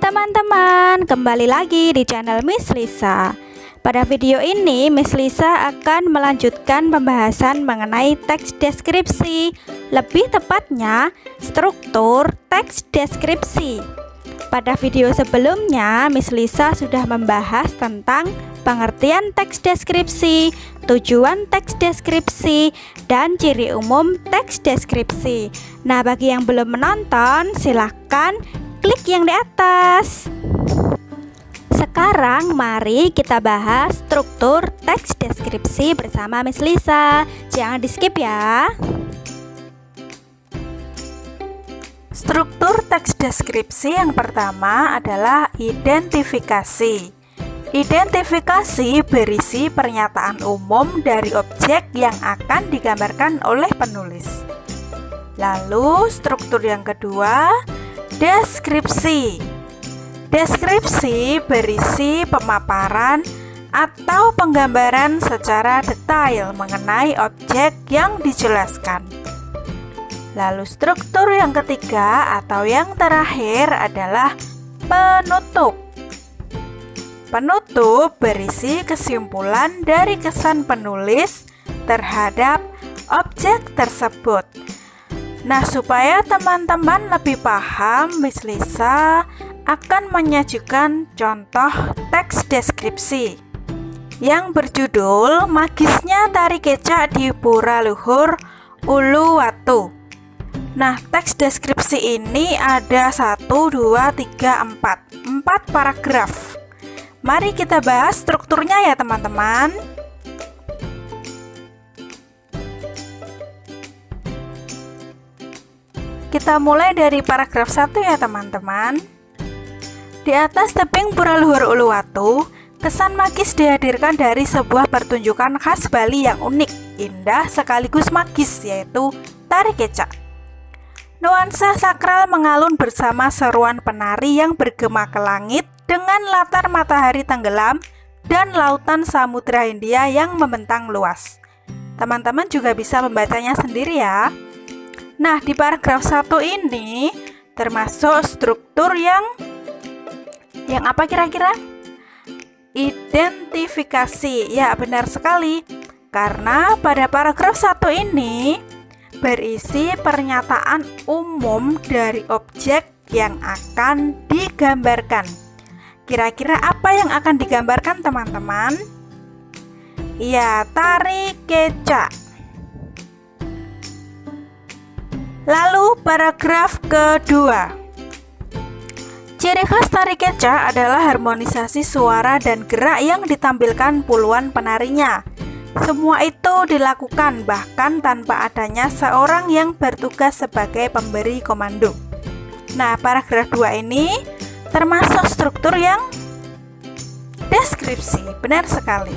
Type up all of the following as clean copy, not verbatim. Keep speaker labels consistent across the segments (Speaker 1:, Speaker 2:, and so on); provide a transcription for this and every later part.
Speaker 1: teman-teman, kembali lagi di channel Miss Lisa. Pada video ini Miss Lisa akan melanjutkan pembahasan mengenai teks deskripsi, lebih tepatnya struktur teks deskripsi. Pada video sebelumnya Miss Lisa sudah membahas tentang pengertian teks deskripsi, tujuan teks deskripsi, dan ciri umum teks deskripsi. Nah, bagi yang belum menonton, silahkan klik yang di atas. Sekarang mari kita bahas struktur teks deskripsi bersama Miss Lisa. Jangan di skip ya.
Speaker 2: Struktur teks deskripsi yang pertama adalah identifikasi. Identifikasi berisi pernyataan umum dari objek yang akan digambarkan oleh penulis. Lalu struktur yang kedua, deskripsi. Deskripsi berisi pemaparan atau penggambaran secara detail mengenai objek yang dijelaskan. Lalu struktur yang ketiga atau yang terakhir adalah penutup. Penutup berisi kesimpulan dari kesan penulis terhadap objek tersebut. Nah, supaya teman-teman lebih paham, Miss Lisa akan menyajikan contoh teks deskripsi yang berjudul Magisnya Tari Kecak di Pura Luhur Uluwatu. Nah, teks deskripsi ini ada 1, 2, 3, 4 paragraf. Mari kita bahas strukturnya ya teman-teman. Kita mulai dari paragraf 1 ya teman-teman. Di atas tebing Pura Luhur Uluwatu, kesan magis dihadirkan dari sebuah pertunjukan khas Bali yang unik, indah sekaligus magis, yaitu tari kecak. Nuansa sakral mengalun bersama seruan penari yang bergema ke langit dengan latar matahari tenggelam dan lautan Samudra Hindia yang membentang luas. Teman-teman juga bisa membacanya sendiri ya. Nah, di paragraf 1 ini termasuk struktur yang apa kira-kira? Identifikasi. Ya, benar sekali. Karena pada paragraf 1 ini berisi pernyataan umum dari objek yang akan digambarkan. Kira-kira apa yang akan digambarkan teman-teman? Ya, tari kecak. Lalu paragraf kedua. Ciri khas tari kecak adalah harmonisasi suara dan gerak yang ditampilkan puluhan penarinya. Semua itu dilakukan bahkan tanpa adanya seorang yang bertugas sebagai pemberi komando. Nah, paragraf 2 ini termasuk struktur yang deskripsi. Benar sekali.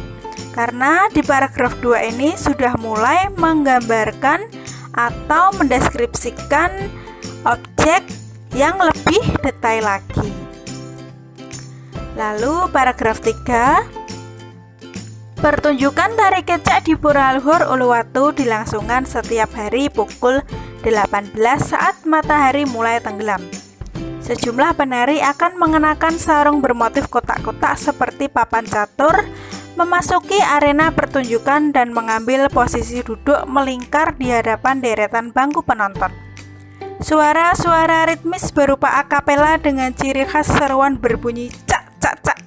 Speaker 2: Karena di paragraf 2 ini sudah mulai menggambarkan atau mendeskripsikan objek yang lebih detail lagi. Lalu paragraf 3, pertunjukan tari kecak di Pura Luhur Uluwatu dilangsungkan setiap hari pukul 18 saat matahari mulai tenggelam. Sejumlah penari akan mengenakan sarung bermotif kotak-kotak seperti papan catur, memasuki arena pertunjukan dan mengambil posisi duduk melingkar di hadapan deretan bangku penonton. Suara-suara ritmis berupa akapela dengan ciri khas seruan berbunyi cak cak cak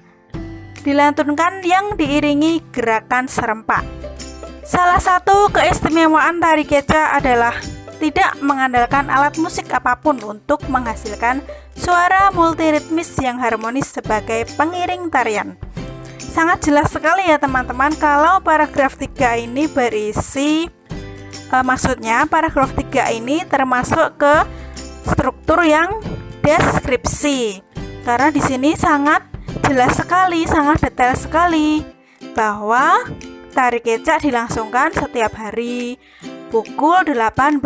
Speaker 2: dilantunkan yang diiringi gerakan serempak. Salah satu keistimewaan tari kecak adalah tidak mengandalkan alat musik apapun untuk menghasilkan suara multiritmis yang harmonis sebagai pengiring tarian. Sangat jelas sekali ya teman-teman kalau paragraf 3 ini berisi maksudnya paragraf 3 ini termasuk ke struktur yang deskripsi. Karena di sini sangat jelas sekali, sangat detail sekali bahwa tari kecak dilangsungkan setiap hari pukul 18.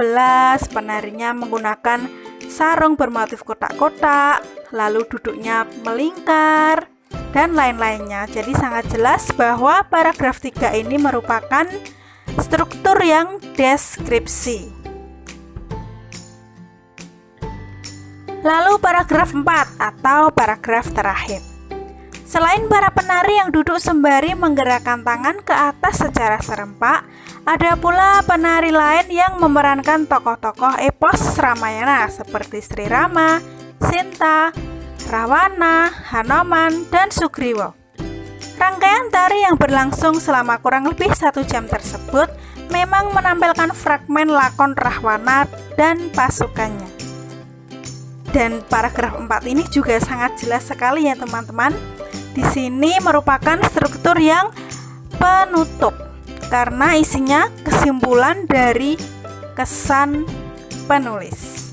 Speaker 2: Penarinya menggunakan sarung bermotif kotak-kotak, lalu duduknya melingkar dan lain-lainnya. Jadi sangat jelas bahwa paragraf 3 ini merupakan struktur yang deskripsi. Lalu paragraf 4 atau paragraf terakhir. Selain para penari yang duduk sembari menggerakkan tangan ke atas secara serempak, ada pula penari lain yang memerankan tokoh-tokoh epos Ramayana seperti Sri Rama, Sinta, Rawana, Hanuman, dan Sugriwa. Rangkaian tari yang berlangsung selama kurang lebih 1 jam tersebut memang menampilkan fragmen lakon Rahwana dan pasukannya. Dan paragraf 4 ini juga sangat jelas sekali ya teman-teman. Di sini merupakan struktur yang penutup karena isinya kesimpulan dari kesan penulis.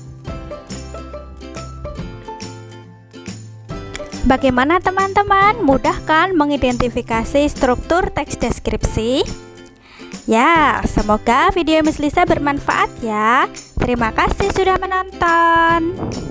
Speaker 1: Bagaimana teman-teman? Mudah kan mengidentifikasi struktur teks deskripsi? Ya, semoga video Miss Lisa bermanfaat ya. Terima kasih sudah menonton.